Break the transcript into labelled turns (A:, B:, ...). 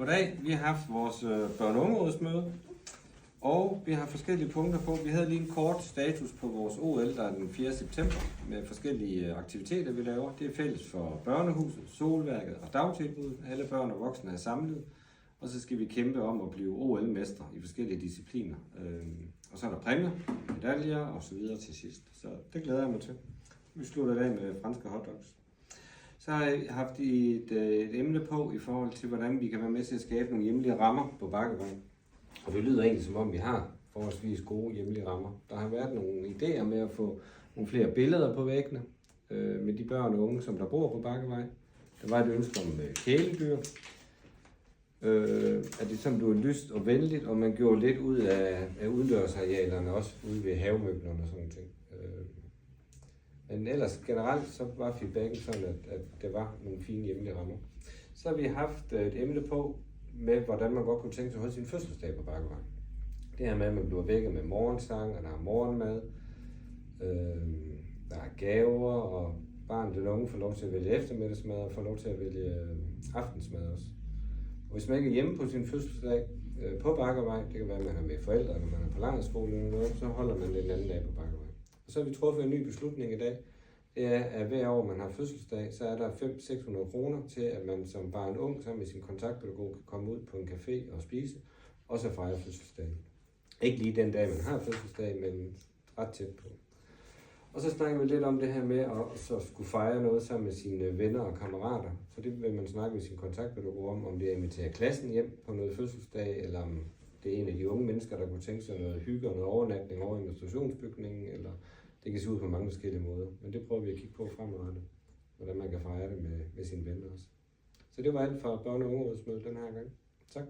A: Goddag, vi har haft vores børne- og ungerådsmøde, og vi har forskellige punkter på. Vi havde lige en kort status på vores OL, der er den 4. september, med forskellige aktiviteter, vi laver. Det er fælles for børnehuset, solværket og dagtilbuddet. Alle børn og voksne er samlet, og så skal vi kæmpe om at blive OL-mestre i forskellige discipliner. Og så er der præmier, medaljer og så videre til sidst. Så det glæder jeg mig til. Vi slutter af med franske hotdogs. Så har jeg haft et emne på i forhold til, hvordan vi kan være med til at skabe nogle hjemlige rammer på Bakkevej. Og det lyder egentlig som om, vi har forholdsvis gode hjemlige rammer. Der har været nogle idéer med at få nogle flere billeder på væggene med de børn og unge, som der bor på Bakkevej. Der var et ønske om kæledyr. At det som blev lyst og venligt, og man gjorde lidt ud af udendørsarealerne, også ude ved havemøblerne og sådan noget. Men ellers generelt så var feedbacken sådan, at det var nogle fine hjemlige rammer. Så har vi haft et emne på med, hvordan man godt kunne tænke sig at holde sin fødselsdag på Bakkevej. Det her med, at man bliver vækket med morgensang, og der er morgenmad, der er gaver, og barnet den unge får lov til at vælge eftermiddagsmad, og får lov til at vælge aftensmad også. Og hvis man ikke er hjemme på sin fødselsdag på Bakkevej, det kan være, at man er med forældre, eller man er på lejrskole eller noget, så holder man det en anden dag på Bakkevej. Og så har vi truffet en ny beslutning i dag. Det er, at hver år man har fødselsdag, så er der 500-600 kroner til, at man som barn ung sammen med sin kontaktpædagog kan komme ud på en café og spise, og så fejre fødselsdagen. Ikke lige den dag, man har fødselsdag, men ret tæt på. Og så snakker vi lidt om det her med at så skulle fejre noget sammen med sine venner og kammerater. Så det vil man snakke med sin kontaktpædagog om det er at invitere klassen hjem på noget fødselsdag, eller om det er en af de unge mennesker, der kunne tænke sig noget hygge og noget overnatning over i menstruationsbygningen, eller det kan se ud på mange forskellige måder. Men det prøver vi at kigge på fremadrettet, hvordan man kan fejre det med sine venner også. Så det var alt fra børne- og ungerådsmødet den her gang. Tak.